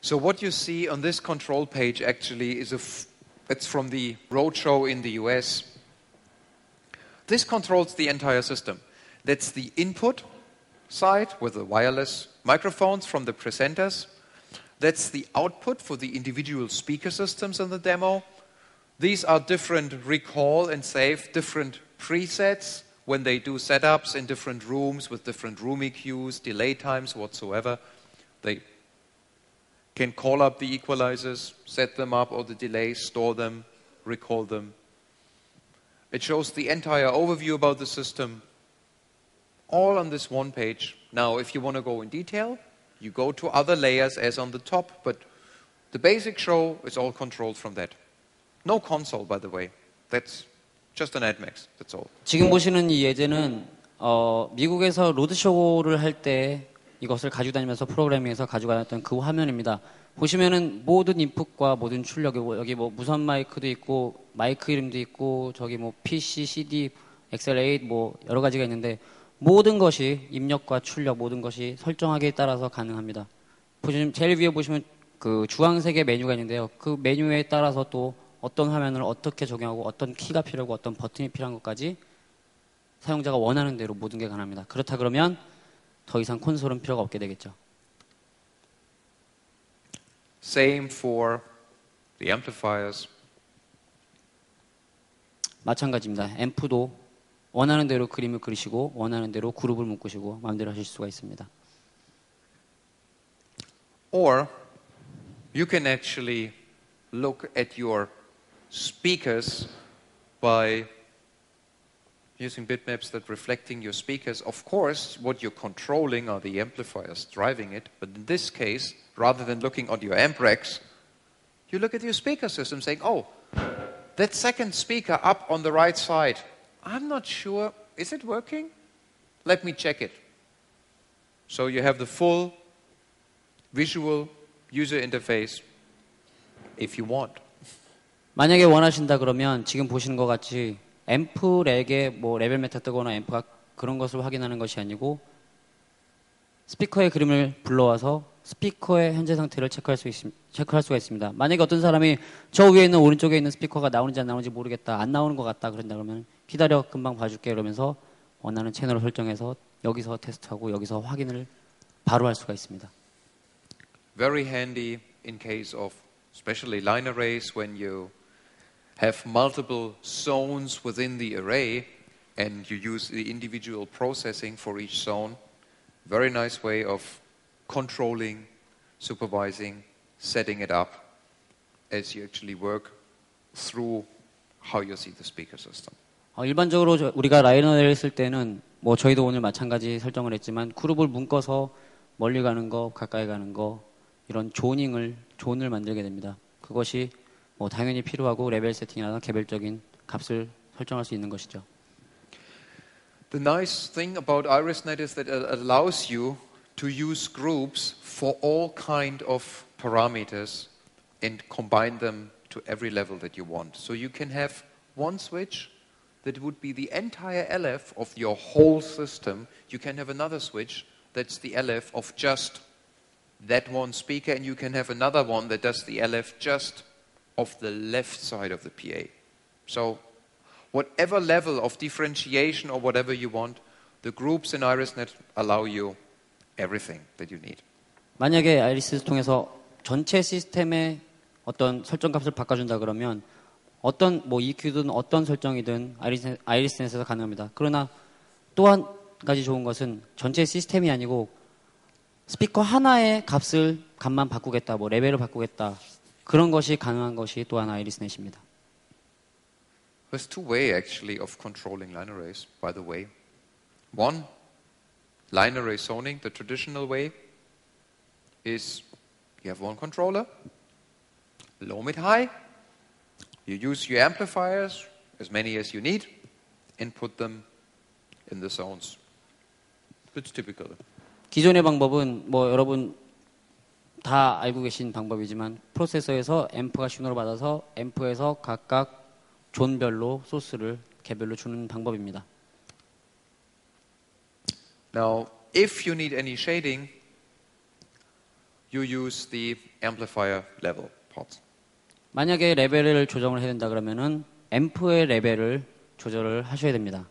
So what you see on this control page actually is it's from the roadshow in the US. This controls the entire system. That's the input side with the wireless microphones from the presenters. That's the output for the individual speaker systems in the demo. These are different recall and save different presets when they do setups in different rooms with different room EQs, delay times, whatsoever. They can call up the equalizers, set them up, or the delays, store them, recall them. It shows the entire overview about the system, all on this one page. Now, if you want to go in detail, you go to other layers as on the top, but the basic show is all controlled from that. No console, by the way. That's just an NETMAX. That's all. 지금 보시는 이 예제는 미국에서 로드쇼를 할 때 이것을 가지고 다니면서 프로그래밍에서 가지고 다녔던 그 화면입니다. 보시면은 모든 인풋과 모든 출력, 여기 뭐 무선 마이크도 있고 마이크 이름도 있고 저기 뭐 PC, CD, XLR 뭐 여러 가지가 있는데 모든 것이 입력과 출력 모든 것이 설정하기에 따라서 가능합니다. 제일 위에 보시면 그 주황색의 메뉴가 있는데요. 그 메뉴에 따라서 또 어떤 화면을 어떻게 적용하고 어떤 키가 필요하고 어떤 버튼이 필요한 것까지 사용자가 원하는 대로 모든 게 가능합니다. 그렇다 그러면 더 이상 콘솔은 필요가 없게 되겠죠. Same for the amplifiers. 마찬가지입니다. 앰프도 원하는 대로 그림을 그리시고 원하는 대로 그룹을 묶으시고 마음대로 하실 수가 있습니다. Or you can actually look at your speakers by using bitmaps that reflecting your speakers. Of course, what you're controlling are the amplifiers driving it, but in this case, rather than looking at your amp racks, you look at your speaker system saying, oh, that second speaker up on the right side, I'm not sure, is it working? Let me check it. So you have the full visual user interface if you want. 만약에 원하신다 그러면 지금 보시는 것 같이 앰프 렉에 뭐 레벨 메타 뜨거나 앰프가 그런 것을 확인하는 것이 아니고 스피커의 그림을 불러와서 스피커의 현재 상태를 체크할 수가 있습니다. 만약에 어떤 사람이 저 위에 있는 오른쪽에 있는 스피커가 나오는지 안 나오는지 모르겠다, 안 나오는 것 같다 그런다 그러면 기다려 금방 봐줄게 이러면서 원하는 채널을 설정해서 여기서 테스트하고 여기서 확인을 바로 할 수가 있습니다. Very handy in case of especially line arrays when you have multiple zones within the array and you use the individual processing for each zone. Very nice way of controlling, supervising, setting it up as you actually work through how you see the speaker system. 일반적으로 우리가 라이너를 쓸 때는 뭐 저희도 오늘 마찬가지 설정을 했지만 그룹을 묶어서 멀리 가는 거, 가까이 가는 거 이런 존을 만들게 됩니다. 그것이 뭐 당연히 필요하고 레벨 세팅이나 개별적인 값을 설정할 수 있는 것이죠. The nice thing about IrisNet is that it allows you to use groups for all kind of parameters and combine them to every level that you want. So you can have one switch that would be the entire LF of your whole system. You can have another switch that's the LF of just that one speaker, and you can have another one that does the LF just of the left side of the PA. So whatever level of differentiation or whatever you want, the groups in IrisNet allow you everything that you need. 만약에 아이리스를 통해서 전체 시스템의 어떤 설정값을 바꿔준다 그러면 어떤 뭐 EQ든 어떤 설정이든 아이리스넷에서 가능합니다. 그러나 또 한 가지 좋은 것은 전체 시스템이 아니고 스피커 하나의 값만 바꾸겠다, 뭐 레벨을 바꾸겠다 그런 것이 가능한 것이 또한 아이리스넷입니다. There's two ways actually of controlling line arrays, by the way. One, line array zoning, the traditional way, is you have one controller, low, mid, high. You use your amplifiers, as many as you need, and put them in the zones. It's typical. 기존의 방법은 뭐 여러분 다 알고 계신 방법이지만 프로세서에서 앰프가 신호를 받아서 앰프에서 각각 존별로 소스를 개별로 주는 방법입니다. Now, if you need any shading, you use the amplifier level pods. 만약에 레벨을 조정을 해야 된다 그러면은 앰프의 레벨을 조절을 하셔야 됩니다.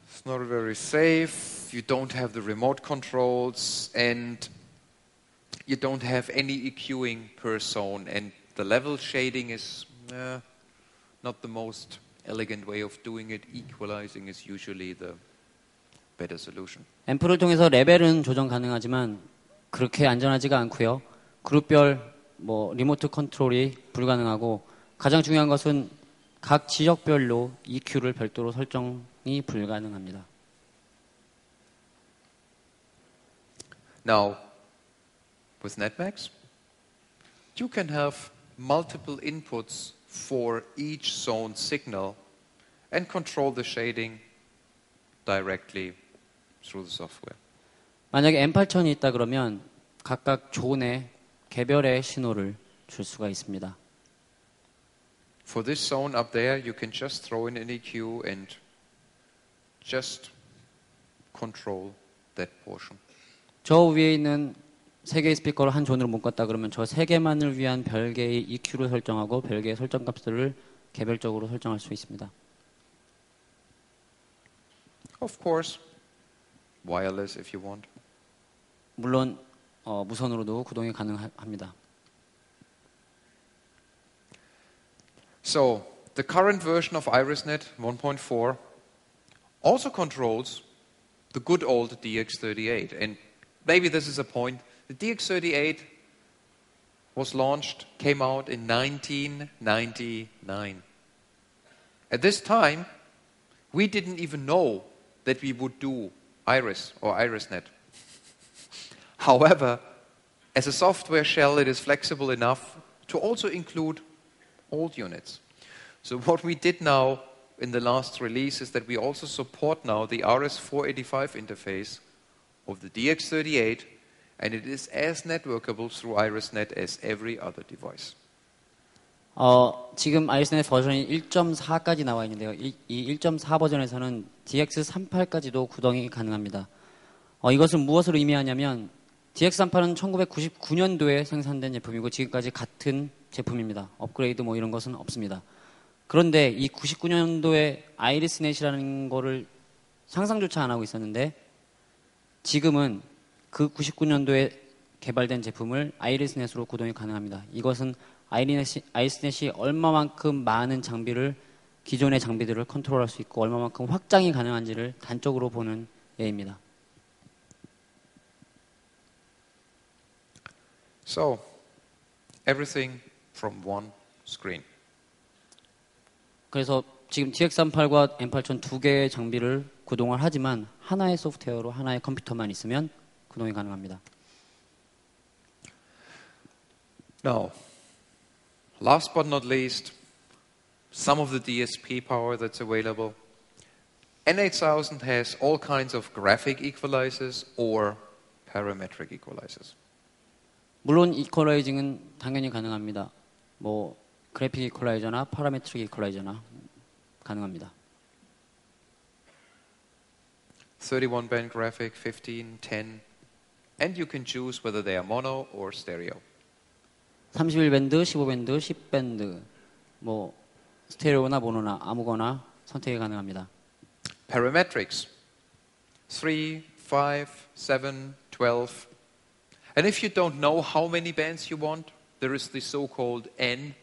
It's not very safe. You don't have the remote controls, and you don't have any EQing per zone. And the level shading is not the most elegant way of doing it. Equalizing is usually the better solution. 앰프를 통해서 레벨은 조정 가능하지만 그렇게 안전하지가 않고요. 그룹별 리모트 컨트롤이 불가능하고 가장 중요한 것은 각 지역별로 EQ를 별도로 설정이 불가능합니다. Now, with NETMAX, you can have multiple inputs for each zone signal and control the shading directly through the software. 만약에 N8000이 있다 그러면 각각 존의 개별의 신호를 줄 수가 있습니다. For this zone up there, you can just throw in an EQ and just control that portion. 저 위에 있는 세 개의 스피커를 한 존으로 묶었다 그러면 저 세 개만을 위한 별개의 EQ를 설정하고 별개의 설정 값들을 개별적으로 설정할 수 있습니다. Of course, wireless if you want. 물론 무선으로도 구동이 가능합니다. So, the current version of IrisNet 1.4 also controls the good old DX38. And maybe this is a point. The DX38 was launched, came out in 1999. At this time, we didn't even know that we would do Iris or IrisNet. However, as a software shell, it is flexible enough to also include old units. So what we did now in the last release is that we also support now the RS485 interface of the DX38, and it is as networkable through IrisNet as every other device. 지금 아이리스넷 버전이 1.4까지 나와 있는데요. 이 1.4 버전에서는 DX38까지도 구동이 가능합니다. 이것은 무엇을 의미하냐면 DX38은 1999년도에 생산된 제품이고 지금까지 같은 제품입니다. 업그레이드 이런 것은 없습니다. 그런데 이 99년도에 아이리스넷이라는 거를 상상조차 안 하고 있었는데 지금은 그 99년도에 개발된 제품을 아이리스넷으로 구동이 가능합니다. 이것은 아이리스넷이 얼마만큼 많은 장비를 기존의 장비들을 컨트롤할 수 있고 얼마만큼 확장이 가능한지를 단적으로 보는 예입니다. So, everything from one screen. 그래서 지금 DX38과 N8000 두 개의 장비를 구동을 하지만 하나의 소프트웨어로 하나의 컴퓨터만 있으면 구동이 가능합니다. Now, last but not least, some of the DSP power that's available. N8000 has all kinds of graphic equalizers or parametric equalizers. 물론 이퀄라이징은 당연히 가능합니다. 그래픽 이퀄라이저나 파라메트릭 이퀄라이저나 가능합니다. 31-band graphic, 15, 10, and you can choose whether they are mono or stereo. 31밴드, 15밴드, 10밴드, 스테레오나 모노나 아무거나 선택이 가능합니다. Parametrics, 3, 5, 7, 12. And if you don't know how many bands you want, there is the so-called N,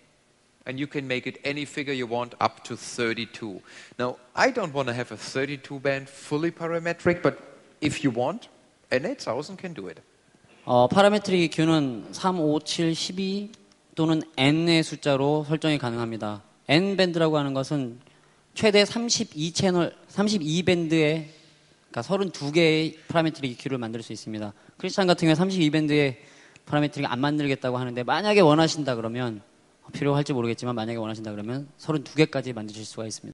and you can make it any figure you want up to 32. Now, I don't want to have a 32-band fully parametric, but if you want, N8000 can do it. 파라메트릭 EQ는 3, 5, 7, 12 또는 N의 숫자로 설정이 가능합니다. N밴드라고 하는 것은 최대 32밴드의 그러니까 32개의 파라메트릭 EQ를 만들 수 있습니다. 크리스찬 같은 경우에 32밴드의 파라메트릭 안 만들겠다고 하는데 만약에 원하신다 그러면 필요할지 모르겠지만 만약에 원하신다 그러면 32개까지 만드실 수가 있습니다.